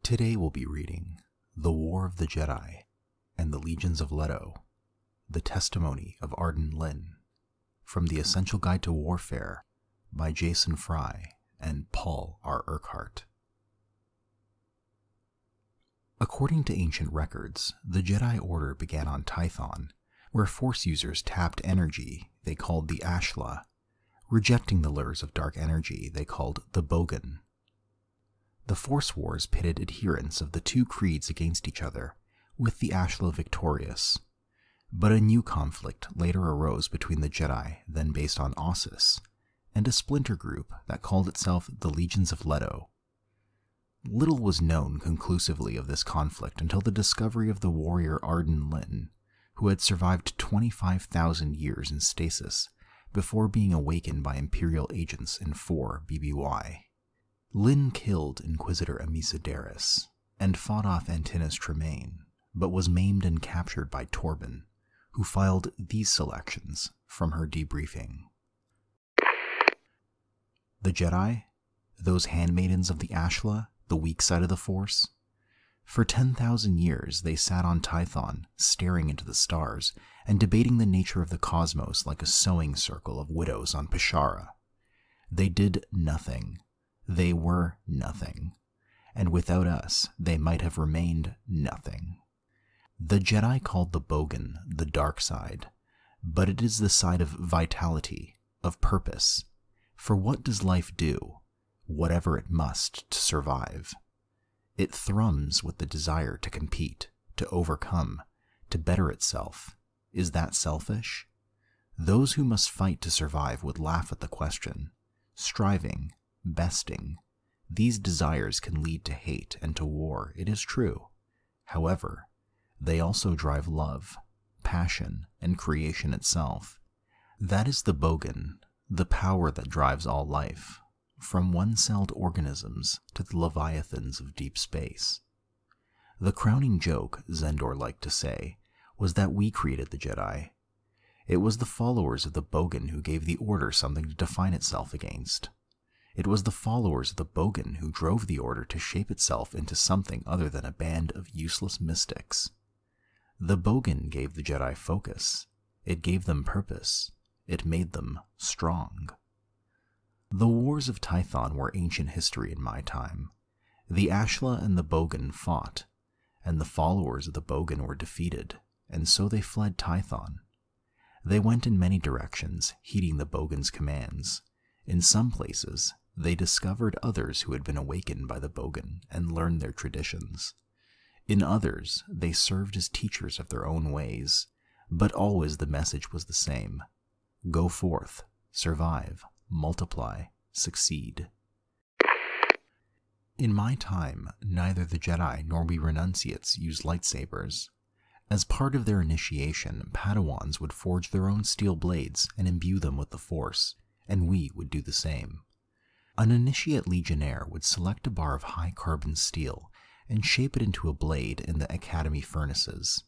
Today we'll be reading The War of the Jedi and the Legions of Lettow, The Testimony of Arden Lyn, from The Essential Guide to Warfare by Jason Fry and Paul R. Urquhart. According to ancient records, the Jedi Order began on Tython, where Force users tapped energy they called the Ashla, rejecting the lures of dark energy they called the Bogan. The Force Wars pitted adherents of the two creeds against each other, with the Ashla victorious. But a new conflict later arose between the Jedi, then based on Ossus, and a splinter group that called itself the Legions of Lettow. Little was known conclusively of this conflict until the discovery of the warrior Arden Lyn, who had survived 25,000 years in stasis before being awakened by Imperial agents in 4 BBY. Lyn killed Inquisitor Amisaderis and fought off Antinous Tremaine, but was maimed and captured by Torben, who filed these selections from her debriefing. The Jedi, those handmaidens of the Ashla, the weak side of the Force. For 10,000 years they sat on Tython, staring into the stars and debating the nature of the cosmos like a sewing circle of widows on Peshara. They did nothing. They were nothing, and without us, they might have remained nothing. The Jedi called the Bogan the dark side, but it is the side of vitality, of purpose. For what does life do, whatever it must, to survive? It thrums with the desire to compete, to overcome, to better itself. Is that selfish? Those who must fight to survive would laugh at the question. Striving, besting, these desires can lead to hate and to war, it is true. However, they also drive love, passion, and creation itself. That is the Bogan, the power that drives all life, from one-celled organisms to the leviathans of deep space. The crowning joke, Xendor liked to say, was that we created the Jedi. It was the followers of the Bogan who gave the Order something to define itself against. It was the followers of the Bogan who drove the Order to shape itself into something other than a band of useless mystics. The Bogan gave the Jedi focus. It gave them purpose. It made them strong. The wars of Tython were ancient history in my time. The Ashla and the Bogan fought, and the followers of the Bogan were defeated, and so they fled Tython. They went in many directions, heeding the Bogan's commands. In some places, they discovered others who had been awakened by the Bogan and learned their traditions. In others, they served as teachers of their own ways, but always the message was the same. Go forth, survive, multiply, succeed. In my time, neither the Jedi nor we renunciates used lightsabers. As part of their initiation, Padawans would forge their own steel blades and imbue them with the Force, and we would do the same. An initiate legionnaire would select a bar of high-carbon steel and shape it into a blade in the academy furnaces.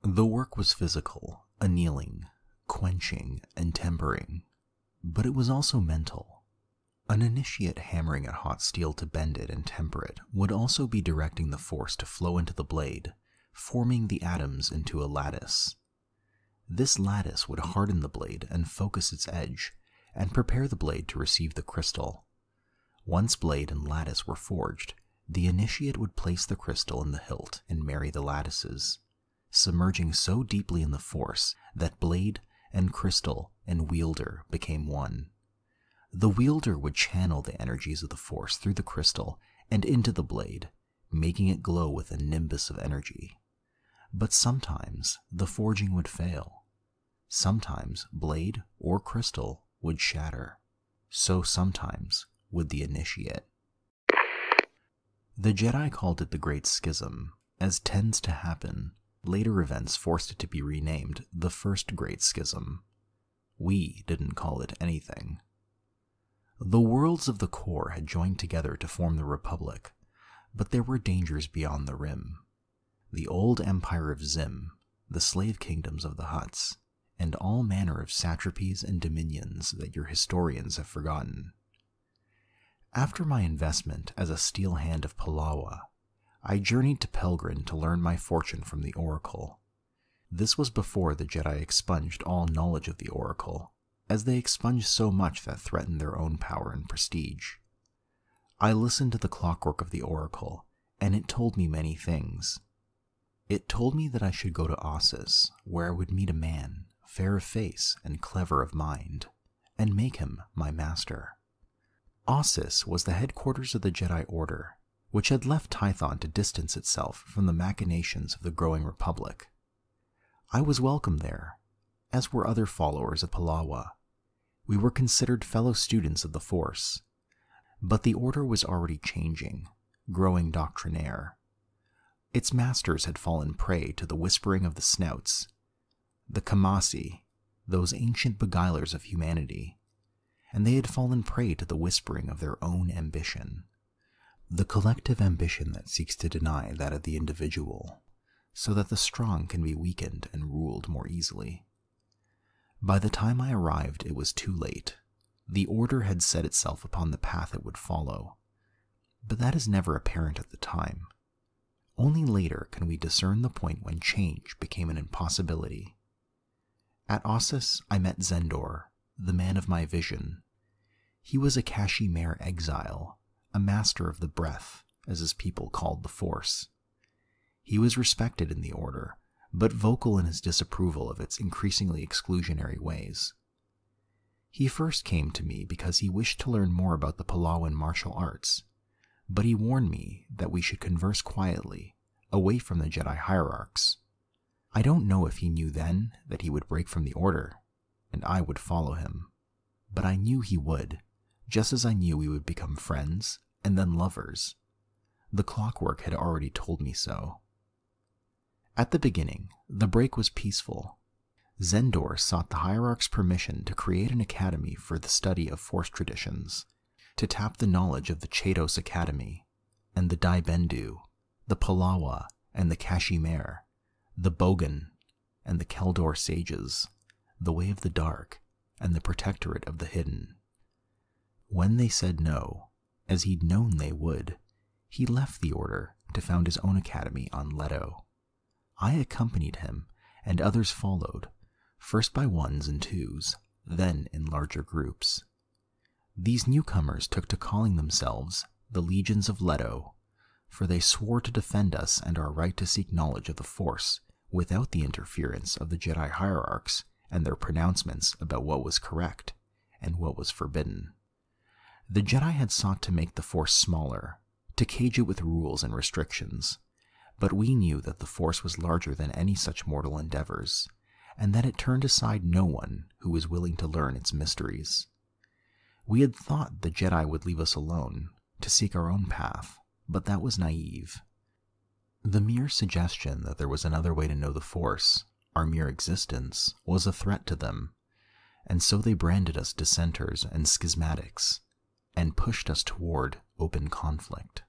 The work was physical, annealing, quenching, and tempering, but it was also mental. An initiate hammering at hot steel to bend it and temper it would also be directing the Force to flow into the blade, forming the atoms into a lattice. This lattice would harden the blade and focus its edge, and prepare the blade to receive the crystal. Once blade and lattice were forged, the initiate would place the crystal in the hilt and marry the lattices, submerging so deeply in the Force that blade and crystal and wielder became one. The wielder would channel the energies of the Force through the crystal and into the blade, making it glow with a nimbus of energy. But sometimes the forging would fail. Sometimes blade or crystal would shatter. So sometimes would the initiate. The Jedi called it the Great Schism, as tends to happen. Later events forced it to be renamed the First Great Schism. We didn't call it anything. The worlds of the core had joined together to form the Republic, but there were dangers beyond the rim. The old empire of Zim, the slave kingdoms of the Hutts, and all manner of satrapies and dominions that your historians have forgotten. After my investment as a steel hand of Palawa, I journeyed to Pelgrin to learn my fortune from the Oracle. This was before the Jedi expunged all knowledge of the Oracle, as they expunged so much that threatened their own power and prestige. I listened to the clockwork of the Oracle, and it told me many things. It told me that I should go to Ossus, where I would meet a man, fair of face and clever of mind, and make him my master. Ossus was the headquarters of the Jedi Order, which had left Tython to distance itself from the machinations of the growing Republic. I was welcome there, as were other followers of Palawa. We were considered fellow students of the Force, but the Order was already changing, growing doctrinaire. Its masters had fallen prey to the whispering of the snouts, the Kamasi, those ancient beguilers of humanity, and they had fallen prey to the whispering of their own ambition, the collective ambition that seeks to deny that of the individual, so that the strong can be weakened and ruled more easily. By the time I arrived, it was too late. The Order had set itself upon the path it would follow, but that is never apparent at the time. Only later can we discern the point when change became an impossibility. At Ossus, I met Xendor, the man of my vision. He was a Kashimere exile, a master of the breath, as his people called the Force. He was respected in the Order, but vocal in his disapproval of its increasingly exclusionary ways. He first came to me because he wished to learn more about the Palawan martial arts, but he warned me that we should converse quietly, away from the Jedi hierarchs. I don't know if he knew then that he would break from the Order, and I would follow him, but I knew he would, just as I knew we would become friends and then lovers. The clockwork had already told me so. At the beginning, the break was peaceful. Xendor sought the hierarch's permission to create an academy for the study of Force traditions, to tap the knowledge of the Chados Academy, and the Dai Bendu, the Palawa and the Kashimere, the Bogan and the Keldor sages, the Way of the Dark, and the Protectorate of the Hidden. When they said no, as he'd known they would, he left the Order to found his own academy on Lettow. I accompanied him, and others followed, first by ones and twos, then in larger groups. These newcomers took to calling themselves the Legions of Lettow, for they swore to defend us and our right to seek knowledge of the Force without the interference of the Jedi hierarchs and their pronouncements about what was correct and what was forbidden. The Jedi had sought to make the Force smaller, to cage it with rules and restrictions, but we knew that the Force was larger than any such mortal endeavors, and that it turned aside no one who was willing to learn its mysteries. We had thought the Jedi would leave us alone, to seek our own path, but that was naive. The mere suggestion that there was another way to know the Force, our mere existence, was a threat to them, and so they branded us dissenters and schismatics, and pushed us toward open conflict.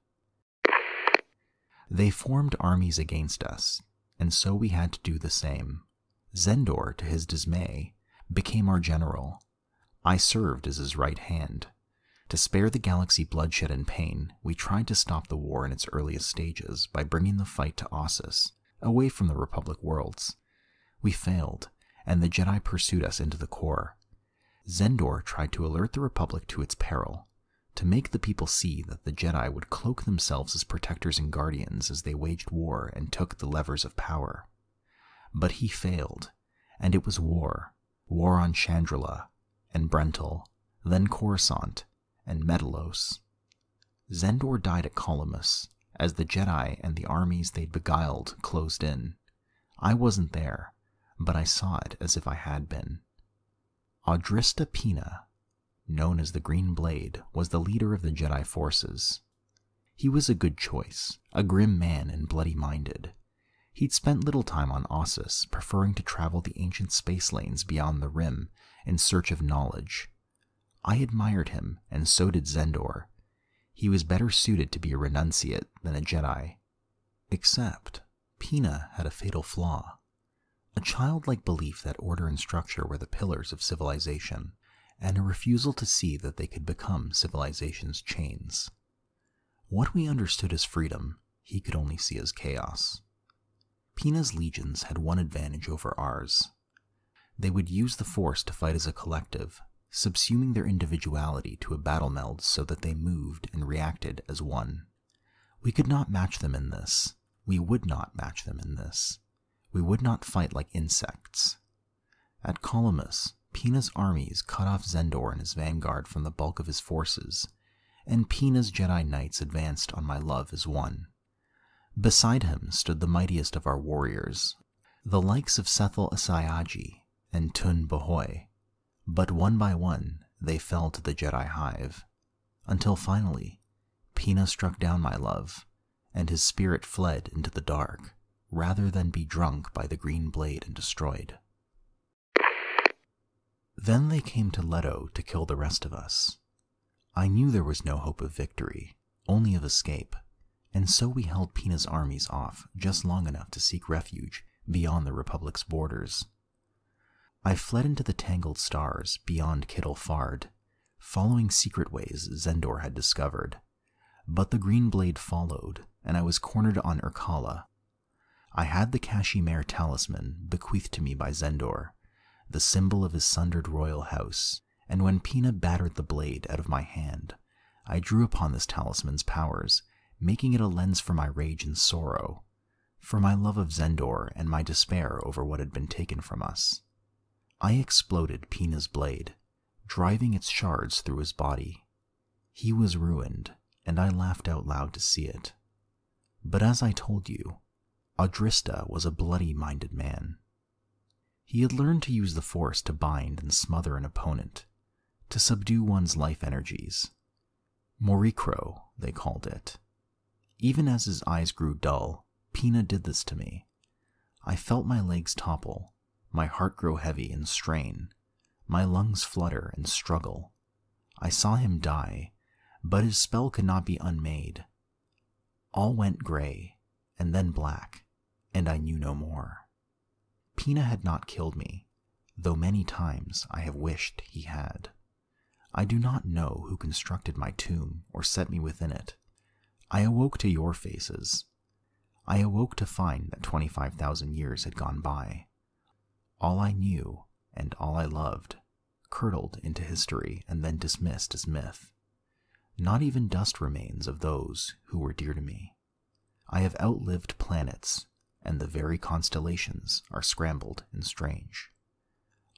They formed armies against us, and so we had to do the same. Xendor, to his dismay, became our general. I served as his right hand. To spare the galaxy bloodshed and pain, we tried to stop the war in its earliest stages by bringing the fight to Ossus, away from the Republic worlds. We failed, and the Jedi pursued us into the core. Xendor tried to alert the Republic to its peril, to make the people see that the Jedi would cloak themselves as protectors and guardians as they waged war and took the levers of power. But he failed, and it was war on Chandrila, and Brental, then Coruscant, and Metalos. Xendor died at Columbus, as the Jedi and the armies they'd beguiled closed in. I wasn't there, but I saw it as if I had been. Adrista Pina, known as the Green Blade, was the leader of the Jedi forces. He was a good choice, a grim man and bloody-minded. He'd spent little time on Ossus, preferring to travel the ancient space lanes beyond the Rim in search of knowledge. I admired him, and so did Xendor. He was better suited to be a renunciate than a Jedi. Except, Pina had a fatal flaw. A childlike belief that order and structure were the pillars of civilization, and a refusal to see that they could become civilization's chains. What we understood as freedom, he could only see as chaos. Pina's legions had one advantage over ours. They would use the Force to fight as a collective, subsuming their individuality to a battle meld so that they moved and reacted as one. We could not match them in this. We would not match them in this. We would not fight like insects. At Columbus, Pina's armies cut off Xendor and his vanguard from the bulk of his forces, and Pina's Jedi Knights advanced on my love as one. Beside him stood the mightiest of our warriors, the likes of Sethel Asayaji and Tun Bahoy, but one by one they fell to the Jedi Hive, until finally Pina struck down my love, and his spirit fled into the dark, rather than be drunk by the green blade and destroyed. Then they came to Lettow to kill the rest of us. I knew there was no hope of victory, only of escape, and so we held Pina's armies off just long enough to seek refuge beyond the Republic's borders. I fled into the tangled stars beyond Kittle Fard, following secret ways Xendor had discovered, but the green blade followed, and I was cornered on Urquhart. I had the Kashimere talisman bequeathed to me by Xendor, the symbol of his sundered royal house, and when Pina battered the blade out of my hand, I drew upon this talisman's powers, making it a lens for my rage and sorrow, for my love of Xendor and my despair over what had been taken from us. I exploded Pina's blade, driving its shards through his body. He was ruined, and I laughed out loud to see it. But as I told you, Adrista was a bloody-minded man. He had learned to use the Force to bind and smother an opponent, to subdue one's life energies. Moricro, they called it. Even as his eyes grew dull, Pina did this to me. I felt my legs topple, my heart grow heavy and strain, my lungs flutter and struggle. I saw him die, but his spell could not be unmade. All went gray, and then black, and I knew no more. Pina had not killed me, though many times I have wished he had. I do not know who constructed my tomb or set me within it. I awoke to your faces. I awoke to find that 25,000 years had gone by. All I knew, and all I loved, curdled into history and then dismissed as myth. Not even dust remains of those who were dear to me. I have outlived planets, and the very constellations are scrambled and strange.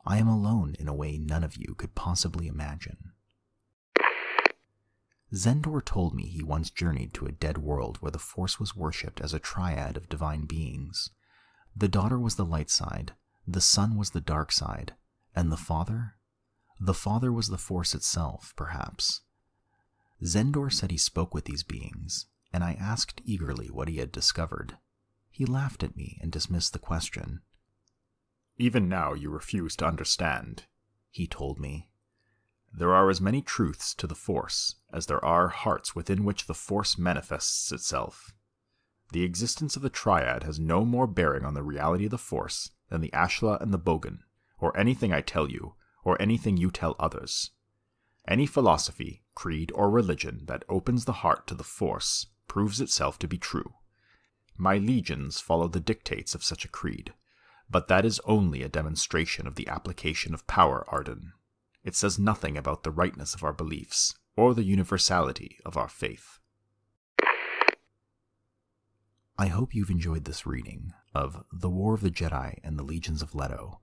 I am alone in a way none of you could possibly imagine. Xendor told me he once journeyed to a dead world where the Force was worshipped as a triad of divine beings. The daughter was the light side, the son was the dark side, and the father? The father was the Force itself, perhaps. Xendor said he spoke with these beings, and I asked eagerly what he had discovered. He laughed at me and dismissed the question. "Even now you refuse to understand," he told me. "There are as many truths to the Force as there are hearts within which the Force manifests itself. The existence of the Triad has no more bearing on the reality of the Force than the Ashla and the Bogan, or anything I tell you, or anything you tell others. Any philosophy, creed, or religion that opens the heart to the Force proves itself to be true. My legions follow the dictates of such a creed, but that is only a demonstration of the application of power, Arden. It says nothing about the rightness of our beliefs, or the universality of our faith." I hope you've enjoyed this reading of The War of the Jedi and the Legions of Lettow,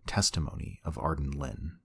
Testimony of Arden Lyn.